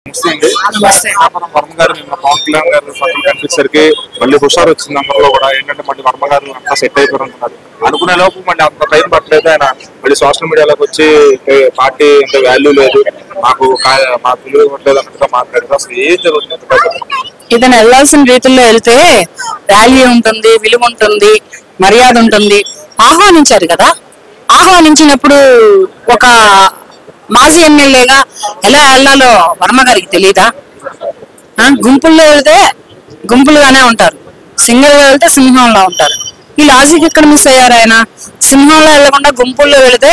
వర్మ గారు నిన్న పవన్ కళ్యాణ్ గారు పక్కన కనిపించేసరికి మళ్ళీ హుషారు వచ్చింది. అందరిలో కూడా ఏంటంటే మళ్ళీ వర్మ గారు అంతా సెట్ అయిపోతున్నారు అనుకునే లోపు మళ్ళీ అంత టైం పట్టలేదు. ఆయన మళ్ళీ సోషల్ మీడియాలోకి వచ్చి పార్టీ అంత వాల్యూ లేదు, మాకు విలువ ఇవ్వట్లేదు అన్నట్టుగా మాట్లాడారు. అసలు ఏం జరుగుతుంది? ఇతను వెళ్లాల్సిన రీతిలో వెళ్తే వాల్యూ ఉంటుంది, విలువ ఉంటుంది, మర్యాద ఉంటుంది. ఆహ్వానించారు కదా, ఆహ్వానించినప్పుడు ఒక మాజీ ఎమ్మెల్యేగా ఎలా వెళ్ళాలో వర్మ గారికి తెలియదా? గుంపుల్లో వెళ్తే గుంపులుగానే ఉంటారు, సింగిల్ గా వెళ్తే సింహంలో ఉంటారు. ఈ లాజిక్ ఎక్కడ మిస్ అయ్యారు ఆయన? సింహంలో వెళ్లకుండా గుంపుల్లో వెళితే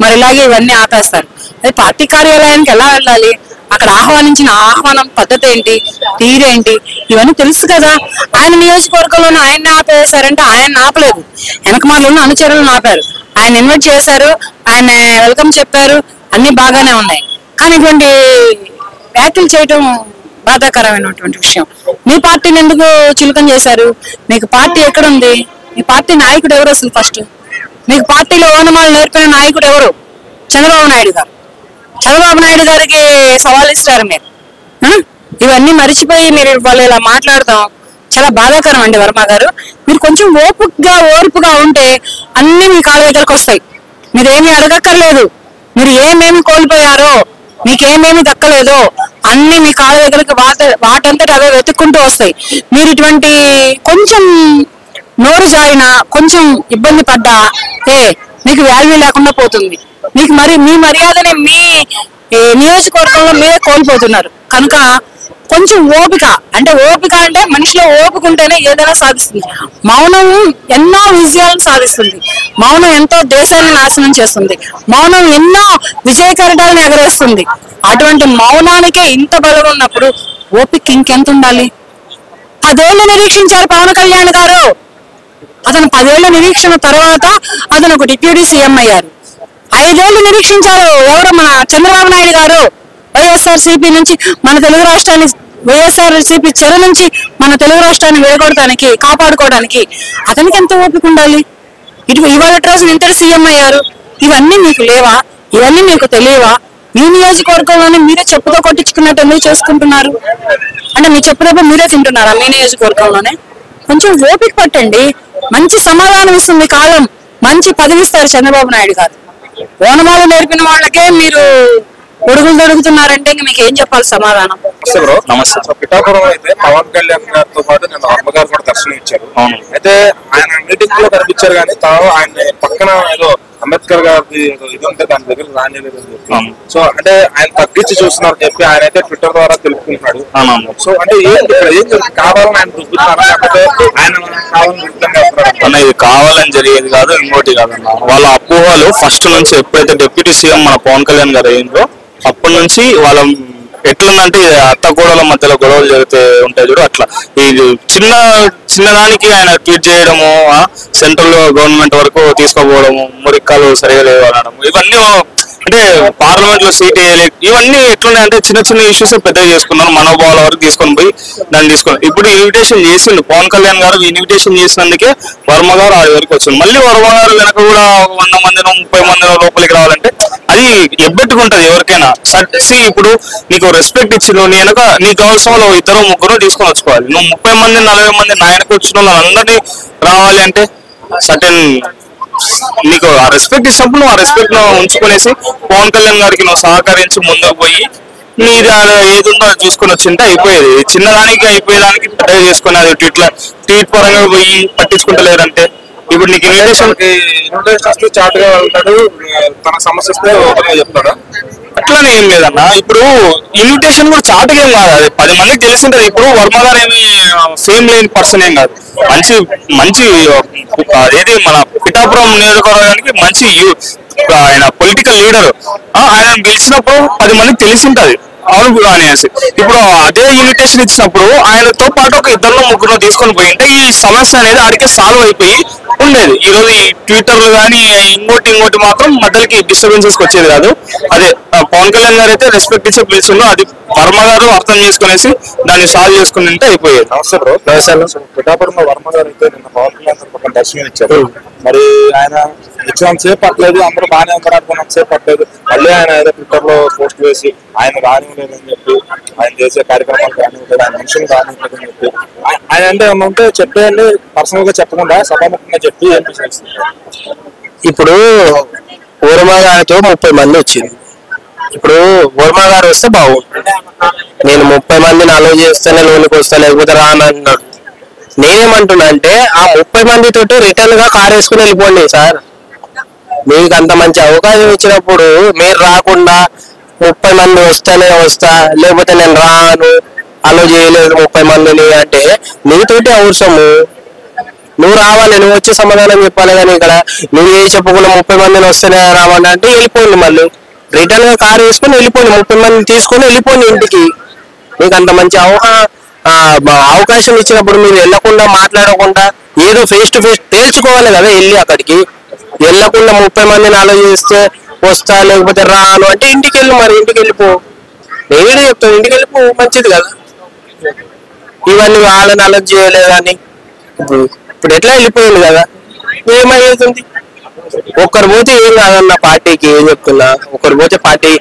మరి ఇలాగే ఇవన్నీ ఆపేస్తారు. అది పార్టీ కార్యాలయానికి ఎలా వెళ్ళాలి, అక్కడ ఆహ్వానించిన ఆహ్వానం పద్ధతి ఏంటి, తీరేంటి, ఇవన్నీ తెలుసు కదా. ఆయన నియోజకవర్గంలోనే ఆయన్ని ఆపేశారంటే ఆయన ఆపలేదు, వెనకమాలను అనుచరులను ఆపారు. ఆయన ఇన్వైట్ చేశారు, ఆయన వెల్కమ్ చెప్పారు, అన్ని బాగానే ఉన్నాయి. కానీ ఇటువంటి వ్యాఖ్యలు చేయటం బాధాకరమైనటువంటి విషయం. మీ పార్టీని ఎందుకు చులకన చేశారు? మీకు పార్టీ ఎక్కడుంది? మీ పార్టీ నాయకుడు ఎవరు అసలు? ఫస్ట్ మీకు పార్టీలో ఓనమాలు నేర్పిన నాయకుడు ఎవరు? చంద్రబాబు నాయుడు గారు. చంద్రబాబు నాయుడు గారికి సవాల్ ఇస్తారు మీరు. ఇవన్నీ మర్చిపోయి మీరు వాళ్ళు ఇలా మాట్లాడతాం చాలా బాధాకరం అండి. వర్మ గారు, మీరు కొంచెం ఓర్పుగా ఉంటే అన్ని మీ కాళ్ళ దగ్గరకు వస్తాయి. మీరేమీ అడగక్కర్లేదు. మీరు ఏమేమి కోల్పోయారో, మీకేమేమి దక్కలేదో అన్ని మీ కాళ్ళ దగ్గరికి వాటంతటి అవే వెతుక్కుంటూ వస్తాయి. మీరు ఇటువంటి కొంచెం నోరు జారినా, కొంచెం ఇబ్బంది పడ్డా మీకు వాల్యూ లేకుండా పోతుంది. మీకు మీ మర్యాదనే మీ నియోజకవర్గంలో మీరే కోల్పోతున్నారు. కనుక కొంచెం ఓపిక అంటే మనిషిలో ఓపిక ఉంటేనే ఏదైనా సాధిస్తుంది. మౌనం ఎన్నో విజయాలను సాధిస్తుంది. మౌనం ఎంతో దేశాన్ని నాశనం చేస్తుంది. మౌనం ఎన్నో విజయ కిరీటాలను ఎగరేస్తుంది. అటువంటి మౌనానికే ఇంత బలం ఉన్నప్పుడు ఓపిక ఇంకెంత ఉండాలి? 10 ఏళ్ళు నిరీక్షించారు పవన్ కళ్యాణ్ గారు. అతను 10 ఏళ్ల నిరీక్షణ తర్వాత అతను ఒక డిప్యూటీ సీఎం అయ్యారు. 5 ఏళ్లు నిరీక్షించారు ఎవరు? మన చంద్రబాబు నాయుడు గారు. వైఎస్ఆర్సీపీ నుంచి మన తెలుగు రాష్ట్రాన్ని, వైఎస్ఆర్సీపీ చెర నుంచి మన తెలుగు రాష్ట్రాన్ని విడగొడటానికి, కాపాడుకోవడానికి అతనికి ఎంత ఓపిక ఉండాలి? ఇవాళ రోజు ఇంటర్ సీఎం అయ్యారు. ఇవన్నీ మీకు లేవా? ఇవన్నీ మీకు తెలియవా? మీ నియోజకవర్గంలోనే మీరే చెప్పుతో కొట్టించుకున్నట్టు ఎందుకు చేసుకుంటున్నారు? అంటే మీ చెప్పుతో మీరే తింటున్నారా మీ నియోజకవర్గంలోనే? కొంచెం ఓపిక పట్టండి. మంచి సమాధానం ఇస్తుంది కాలం. మంచి పదవిస్తారు చంద్రబాబు నాయుడు గారు. ఓనమాలు నేర్పిన వాళ్ళకే మీరు ఒడుగులు దొడుగుతున్నారంటే ఇంక మీకు ఏం చెప్పాలి సమాధానం? నమస్తే. పిఠాపురం అయితే పవన్ కళ్యాణ్ గారితో పాటు నిన్న వర్మ గారు కూడా దర్శనం ఇచ్చారు. అయితే ఆయన మీటింగ్ లో కనిపించారు, కానీ ఆయన పక్కన ఏదో అంబేద్కర్ గారి ఇది ఉంటే దాని దగ్గర రానిలేదు అని చెప్పి, సో అంటే ఆయన తగ్గించి చూస్తున్నారు చెప్పి ఆయన అయితే ట్విట్టర్ ద్వారా తెలుపుకుంటున్నాడు. సో అంటే ఏం కావాలని ఆయన చూపుతున్నారా, లేకపోతే ఆయన కావాలని ఇది కావాలని జరిగేది కాదు, ఇంకోటి కాదన్న. వాళ్ళ అపోహలు ఫస్ట్ నుంచి ఎప్పుడైతే డిప్యూటీ సీఎం మన పవన్ కళ్యాణ్ గారు అయిందో అప్పటి నుంచి వాళ్ళ ఎట్లుందంటే అత్త కోడల మధ్యలో గొడవలు జరిగితే ఉంటాయి చూడు, అట్లా ఇది చిన్నదానికి ఆయన ట్వీట్ చేయడము, సెంట్రల్ గవర్నమెంట్ వరకు తీసుకోపోవడము, మురిక్కాలు సరిగా లేవు అనడం, ఇవన్నీ అంటే పార్లమెంట్ లో సీట్ వేయలేదు. ఇవన్నీ ఎట్లున్నాయంటే చిన్న చిన్న ఇష్యూస్ పెద్దగా చేసుకున్నారు. మనోభావాల వరకు తీసుకొని పోయి దాన్ని తీసుకున్నారు. ఇప్పుడు ఇన్విటేషన్ చేసిండు పవన్ కళ్యాణ్ గారు. ఇన్విటేషన్ చేసినందుకే వర్మ గారు ఆడి వరకు వచ్చింది. మళ్ళీ వర్మ గారు వెనక కూడా 100 మందినో 30 మందినో లోపలికి రావాలంటే అది ఎబ్బెట్టుకుంటది ఎవరికైనా. ఇప్పుడు నీకు రెస్పెక్ట్ ఇచ్చిండు, నీ వెనక నీకు కావాల్సిన వాళ్ళు 2 3 తీసుకొని వచ్చుకోవాలి. నువ్వు 30 మంది 40 మంది నా వెనక వచ్చిన వాళ్ళందరినీ రావాలి అంటే సర్టెన్ నీకు ఆ రెస్పెక్ట్ ఇచ్చినప్పుడు నువ్వు ఆ రెస్పెక్ట్ ను ఉంచుకునేసి పవన్ కళ్యాణ్ గారికి నువ్వు సహకరించి ముందుకు పోయి నీది ఏది ఉందో అది చూసుకొని వచ్చింటే అయిపోయేది. చిన్నదానికి అయిపోయేదానికి పెద్దగా చేసుకుని అది ట్వీట్ పరంగా పోయి పట్టించుకుంటలేదంటే ఇప్పుడు నీకు ఇన్విటేషన్ వస్తే చాటుగా వెళ్తాడు, తన సమస్య వస్తే ఓపెన్ గా చెప్తాడా? అట్లానే ఏం లేదన్న. ఇప్పుడు ఇన్విటేషన్ కూడా చాటుగా ఏం కాదు, అది 10 మందికి తెలిసింటది. ఇప్పుడు వర్మ గారు ఏమి ఫేమ్ లేని పర్సన్ ఏం కాదు. మంచి ఏది మన పిఠాపురం నియోజకవర్గానికి మంచి ఆయన పొలిటికల్ లీడర్. ఆయన పిలిచినప్పుడు 10 మందికి తెలిసింటది అవును అనేసి. ఇప్పుడు అదే ఇన్విటేషన్ ఇచ్చినప్పుడు ఆయనతో పాటు ఒక 2 3 తీసుకొని పోయింటే ఈ సమస్య అనేది ఆడికే సాల్వ్ అయిపోయి ఉండేది. ఈ రోజు ఈ ట్విట్టర్లు కానీ ఇంకోటి మాత్రం మధ్యలోకి డిస్టర్బెన్సెస్ వచ్చేది కాదు. అదే పవన్ కళ్యాణ్ గారు అయితే రెస్పెక్ట్ ఇచ్చే పిలిచిందో అది వర్మ గారు అర్థం చేసుకునేసి దాన్ని సాల్వ్ చేసుకుని ఉంటే అయిపోయేది. నమస్తే బ్రో. పిఠాపురంలో వర్మ గారు అయితే నిన్న పవన్ కళ్యాణ్ గారు పక్కన దర్శనం ఇచ్చారు. మరి ఆయన ఇచ్చినంత సేపు పట్టలేదు, అందరూ బాగానే మాట్లాడుకున్నంత సేపు పట్టలేదు. మళ్ళీ ఆయన ఏదో ట్విట్టర్ లో పోస్ట్ వేసి ఆయన రానివ్వలేదని చెప్పి, ఆయన చేసే కార్యక్రమాలు రానివ్వలేదు, ఆయన మనుషులు రానివ్వలేదని చెప్పి ఆయన అంటే ఏమంటే చెప్పేయండి, పర్సనల్ గా చెప్పకుండా సభాముఖంగా చెప్పి ఏం చేస్తుంది. ఇప్పుడు వర్మ గారితో 30 మంది వచ్చింది. ఇప్పుడు వర్మ గారు వస్తే బాగుంటుంది. నేను 30 మందిని అలో చేస్తేనే లోనికి వస్తా, లేకపోతే రానన్నాడు. నేనేమంటున్నా అంటే ఆ 30 మందితోటి రిటర్న్ గా కార్ వేసుకుని వెళ్ళిపోండి సార్. మీకు అంత మంచి అవకాశం ఇచ్చినప్పుడు మీరు రాకుండా 30 మంది వస్తేనే వస్తా, లేకపోతే నేను రాను, అలో చేయలేదు 30 మందిని అంటే నీతోటి అవసరము. నువ్వు రావాలి, నువ్వు వచ్చి సమాధానం చెప్పాలి. కానీ ఇక్కడ నువ్వు ఏ చెప్పకుండా 30 మందిని వస్తేనే రావాలి అంటే వెళ్ళిపోండి. మళ్ళీ రిటర్న్ గా కార్ వేసుకొని వెళ్ళిపోండి, 30 మందిని తీసుకొని వెళ్ళిపోండి ఇంటికి. మీకు అంత మంచి అవకాశం ఇచ్చినప్పుడు మీరు వెళ్ళకుండా మాట్లాడకుండా ఏదో ఫేస్ టు ఫేస్ తేల్చుకోవాలి కదా. వెళ్ళి అక్కడికి వెళ్ళకుండా 30 మందిని ఆలోచిస్తే వస్తా, లేకపోతే రాను అంటే ఇంటికి వెళ్ళు. మరి ఇంటికి వెళ్ళిపో, నేనే చెప్తాను, ఇంటికి వెళ్ళిపో, మంచిది కదా. ఇవన్నీ వాళ్ళని అలర్ట్ చేయలేదు కానీ ఇప్పుడు ఎట్లా వెళ్ళిపోయింది కదా. ఏమవుతుంది, ఒక్కరు పోతే ఏం కాదన్న పార్టీకి. ఏం చెప్తున్నా, ఒకరు పోతే పార్టీ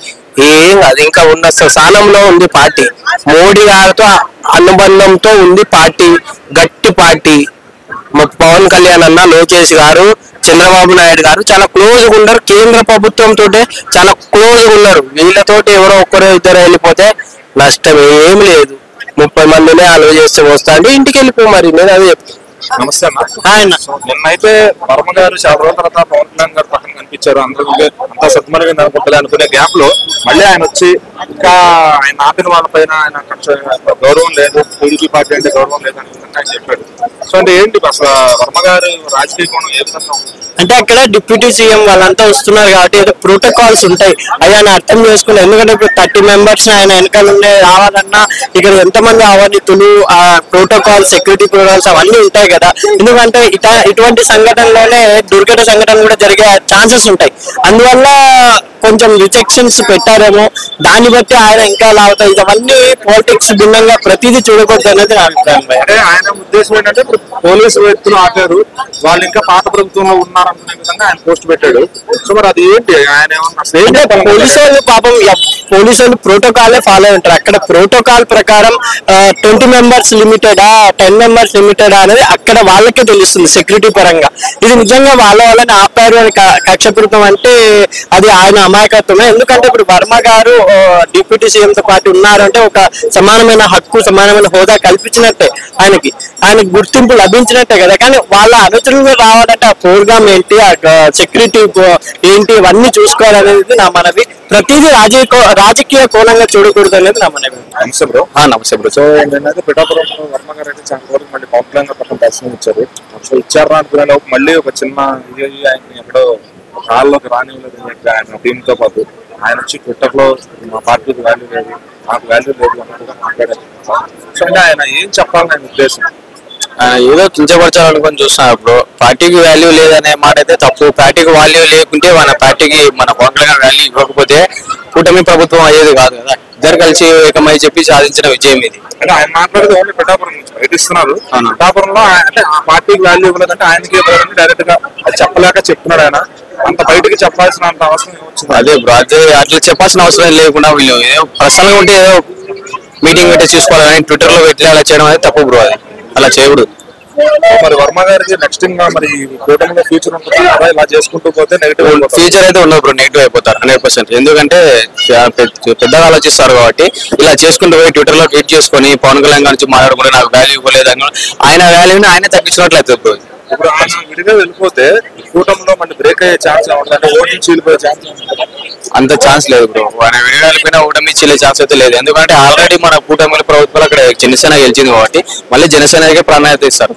ఏం కాదు. ఇంకా ఉన్న స్థానంలో ఉంది పార్టీ. మోడీ గారితో అనుబంధంతో ఉంది పార్టీ, గట్టి పార్టీ. పవన్ కళ్యాణ్ అన్న, లోకేష్ గారు, చంద్రబాబు నాయుడు గారు చాలా క్లోజ్గా ఉన్నారు. కేంద్ర ప్రభుత్వంతో చాలా క్లోజ్గా ఉన్నారు. వీళ్ళతోటి ఎవరో ఒక్కరో ఇద్దరు వెళ్ళిపోతే నష్టం ఏం లేదు. 30 మందినే అలో చేస్తే వస్తా అంటే ఇంటికి వెళ్ళిపో. మరి నేను అదే చెప్తాను. నమస్తే అన్న. నిన్నైతే వర్మ గారు చాలా రోజుల తర్వాత పవన్ కళ్యాణ్ గారు పక్కన కనిపించారు. అందరూ అంతా సత్మరిగింది అనుకుంటుంది. అనుకునే గ్యాప్ లో మళ్ళీ ఆయన వచ్చి ఇంకా ఆయన ఆపిన వాళ్ళ పైన ఆయన గౌరవం లేదు, టీడీపీ పార్టీ అంటే గౌరవం లేదు అనుకుంటే ఆయన చెప్పాడు. సో అంటే ఏంటి అసలు వర్మ గారు రాజకీయ కోణం ఏ విధంగా అంటే అక్కడ డిప్యూటీ సీఎం వాళ్ళంతా వస్తున్నారు కాబట్టి ఏదో ప్రోటోకాల్స్ ఉంటాయి, అవి ఆయన అర్థం చేసుకున్నారు. ఎందుకంటే ఇప్పుడు 30 మెంబర్స్ ఆయన వెనకాల ఉండే రావాలన్నా ఇక్కడ ఎంతమంది ఆహ్వానితులు, ఆ ప్రోటోకాల్, సెక్యూరిటీ ప్రోటోకాల్స్ అవన్నీ ఉంటాయి కదా. ఎందుకంటే ఇటువంటి సంఘటనలోనే దుర్ఘట సంఘటన కూడా జరిగే ఛాన్సెస్ ఉంటాయి. అందువల్ల కొంచెం రిజెక్షన్స్ పెట్టారేమో, దాన్ని బట్టి ఆయన ఇంకా లావుతాయి. ఇవన్నీ పాలిటిక్స్ భిన్నంగా ప్రతిదీ చూడకూడదు అనేది నా అభిప్రాయం. అంటే ఆయన ఉద్దేశం ఏంటంటే ఇప్పుడు పోలీసు వ్యక్తులు ఆపారు, వాళ్ళు ఇంకా పాత ప్రభుత్వంలో ఉన్నారు అనుకునే విధంగా ఆయన పోస్ట్ పెట్టాడు. సో మరి అది ఏంటి, ఆయన ఏమన్నా పోలీసు వాళ్ళు పాపం పోలీసు వాళ్ళు ప్రోటోకాలే ఫాలో ఉంటారు. అక్కడ ప్రోటోకాల్ ప్రకారం 20 మెంబర్స్ లిమిటెడా 10 మెంబర్స్ లిమిటెడా అనేది అక్కడ వాళ్ళకే తెలుస్తుంది సెక్యూరిటీ పరంగా. ఇది నిజంగా వాళ్ళని ఆపారు అని కక్షపూరితం అంటే అది ఆయన అమాయకత్వమే. ఎందుకంటే ఇప్పుడు వర్మ గారు డిప్యూటీ సీఎం తో పాటు ఉన్నారంటే ఒక సమానమైన హక్కు, సమానమైన హోదా కల్పించినట్టే, ఆయనకి గుర్తింపు లభించినట్టే కదా. కానీ వాళ్ళ అనుచరులు రావాలంటే ఆ ప్రోగ్రామ్ ఏంటి, ఆ సెక్యూరిటీ ఏంటి, ఇవన్నీ చూసుకోవాలనేది నా మనవి. ప్రతిదీ రాజకీయ కోణంగా చూడకూడదు అనేది నా మనవి. నమస్తే బ్రో. సో ఏంటంటే పిఠాపురంలో వర్మ గారు అయితే చాలా రోజులు మళ్ళీ పవన్ కళ్యాణ్ గారు పక్కన దర్శనం ఇచ్చారు. సో ఇచ్చారా అనుకునే మళ్ళీ ఒక చిన్న ఆయన ఎక్కడో హాల్లోకి రానివ్వలేదు అని చెప్పి ఆయన టీమ్ తో పాటు ఆయన వచ్చి ట్విట్టర్ లో మా పార్టీకి వాల్యూ లేదు, నాకు వాల్యూ లేదు అన్నట్టుగా మాట్లాడారు. సో అంటే ఆయన ఏం చెప్పాలని ఆయన ఉద్దేశం? ఏదో కించపరచాలనుకొని చూస్తున్నారు. ఇప్పుడు పార్టీకి వాల్యూ లేదనే మాట అయితే తప్పు. పార్టీకి వాల్యూ లేకుంటే మన పార్టీకి మన పవన్ కళ్యాణ్ వాల్యూ ఇవ్వకపోతే కూటమి ప్రభుత్వం అయ్యేది కాదు కదా. ఇద్దరు కలిసి ఏకమై చెప్పి సాధించిన విజయం ఇది. అంటే ఆయన మాట్లాడేది ఓన్లీ పిఠాపురం నుంచి బయట ఇస్తున్నారు. పిఠాపురంలో అంటే ఆ పార్టీకి వాల్యూ ఇవ్వలేదంటే ఆయనకి డైరెక్ట్ గా అది చెప్పలేక చెప్తున్నాడు. ఆయన అంత బయటకి చెప్పాల్సిన అంత అవసరం వచ్చింది. అదే బ్రో, అదే అట్లా చెప్పాల్సిన అవసరం లేకుండా వీళ్ళు ఏదో పర్సనల్ గా ఉంటే ఏదో మీటింగ్ పెట్టి చూసుకోవాలి కానీ ట్విట్టర్ లో పెట్టి అలా చేయడం అనేది తప్పు బ్రో. అది అలా చేయకూడదు. మరి వర్మ గారికి నెక్స్ట్ ఇంకా మరి కూటమిలో ఫ్యూచర్ ఉంటుంది కదా, ఇలా చేసుకుంటూ పోతే నెగిటివ్ ఫ్యూచర్ అయితే ఉండదు బ్రో, నెగిటివ్ అయిపోతారు 100%. ఎందుకంటే పెద్దగా ఆలోచిస్తారు కాబట్టి ఇలా చేసుకుంటూ పోయి ట్విట్టర్ లో ట్వీట్ చేసుకొని పవన్ కళ్యాణ్ గారి నుంచి మాట్లాడుకుంటే నాకు వాల్యూ ఇవ్వలేదని ఆయన వాల్యూని ఆయన తగ్గించినట్లయితే బ్రో. ఇప్పుడు ఆయన విడిగా వెళ్ళిపోతే కూటమిలో మళ్ళీ బ్రేక్ అయ్యే ఛాన్స్ ఏమంటే ఓటింగ్ చీలిపోయే ఛాన్స్ అంత ఛాన్స్ లేదు బ్రో. ఆయన విడిగా వెళ్ళిపోయినా ఓటమి చీలే ఛాన్స్ అయితే లేదు. ఎందుకంటే ఆల్రెడీ మన కూటమి ప్రభుత్వాలు అక్కడ జనసేన గెలిచింది కాబట్టి మళ్ళీ జనసేనకే ప్రాధాన్యత ఇస్తారు.